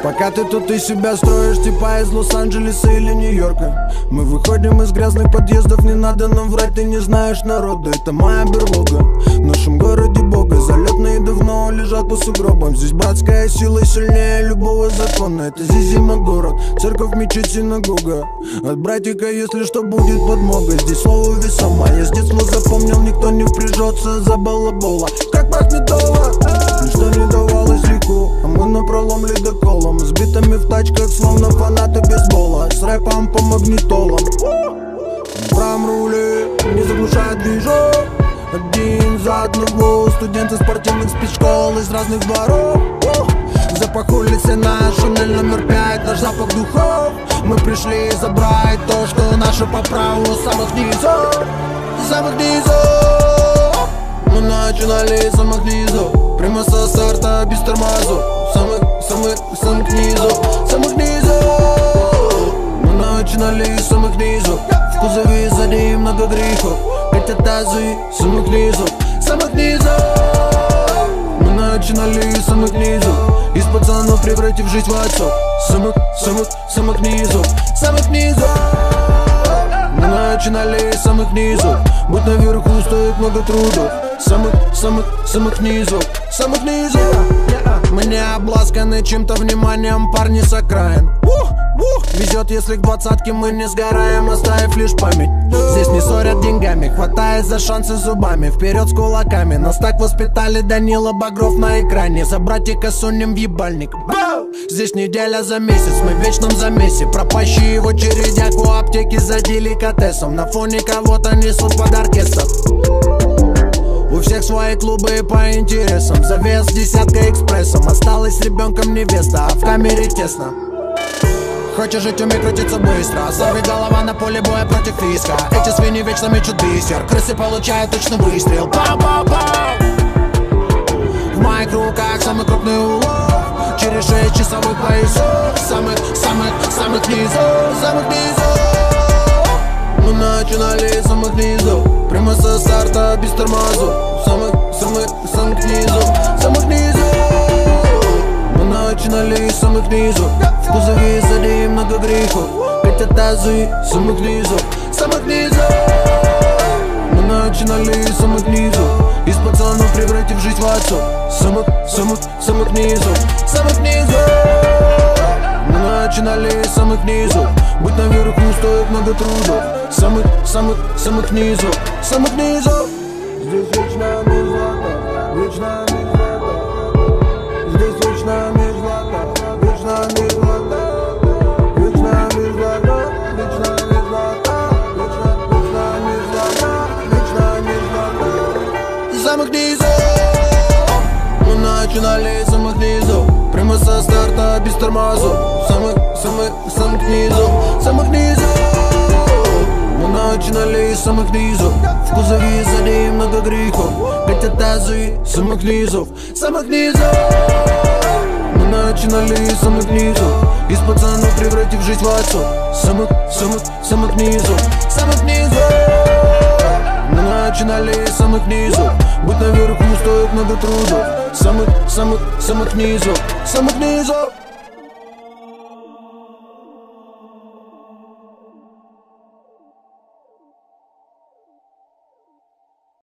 Пока ты тут из себя строишь, типа из Лос-Анджелеса или Нью-Йорка. Мы выходим из грязных подъездов, не надо нам врать, ты не знаешь народа. Это моя берлога, в нашем городе бога. Залетные давно лежат по сугробам. Здесь братская сила сильнее любого закона. Это Зизима город, церковь, мечеть, синагога. От братика, если что, будет подмога. Здесь слово весомо, я с детства запомнил, никто не впряжется за балабола. Как пахнет дома, ничто не давалось легко, а мы напролом ледоколом, с битами в тачках, словно фанаты бейсбола, с рэпом по магнитолам. В правом руле не заглушает движок, один за одного, студенты спортивных спецшкол из разных дворов. Запах улицы наш, Шанель номер 5, наш запах духов. Мы пришли забрать то, что наше по праву самых низов. Самых низов. Мы начинали с самых низов, прямо со старта без тормозов. Самых низов, самых низов. Мы начинали с самых низов, в кузове сзади много грехов. Эти тазы самых низов, самых низов. Мы начинали с самых низов, из пацанов превратив жизнь в отцов. Самых низов, самых низов. Мы начинали с самых низов, быть наверху стоит много трудов. Самых низов, самых низов. Мы не обласканы чем-то вниманием, парни с окраин. Везет, если к двадцатке мы не сгораем, оставив лишь память. Здесь не ссорят деньгами, хватаясь за шансы зубами. Вперед с кулаками, нас так воспитали, Данила Багров на экране. За братика сунем в ебальник. Здесь неделя за месяц, мы в вечном замесе. Пропащие в очередях у аптеки за деликатесом. На фоне кого-то несут под оркестр. У всех свои клубы по интересам. Завес десятка экспрессом. Осталась с ребенком невеста, а в камере тесно. Хочешь жить, умей крутиться быстро. Сорви голова на поле боя против риска. Эти свиньи вечно мечут бисер. Крысы получают точный выстрел. Пау-пау-пау. В моих руках самый крупный улов. Через 6 часовых поясов. Самых низов, самых низов. Мы начинали с самых низов, прямо со старта без тормозов. Самых низов, самых низов. Мы начинали с самых низов, в кузове сзади много грехов. Эти тазы самых низов, самых низов. Мы начинали с самых низов, из пацанов превратив жизнь в отцов. Самых низов, самых низов. Мы начинали с самых низов, быть наверху стоит много трудов. Самых низов, самых низов. Здесь вечная мерзлота, вечная мерзлота. Здесь вечная мерзлота, вечная мерзлота. Вечная мерзлота, вечная мерзлота. Вечная мерзлота, вечная мерзлота. Самых низов. Мы начинали с самых низов, прямо со старта без тормозов. Самых низов, самых низов. Мы начинали с самых низов, в кузове сзади много грехов. Эти тазы самых низов, самых низов. Мы начинали с самых низов, из пацанов превратив жизнь в отцов. Самых низов, самых низов. Мы начинали с самых низов, быть наверху стоит много трудов. Самых низов, самых низов.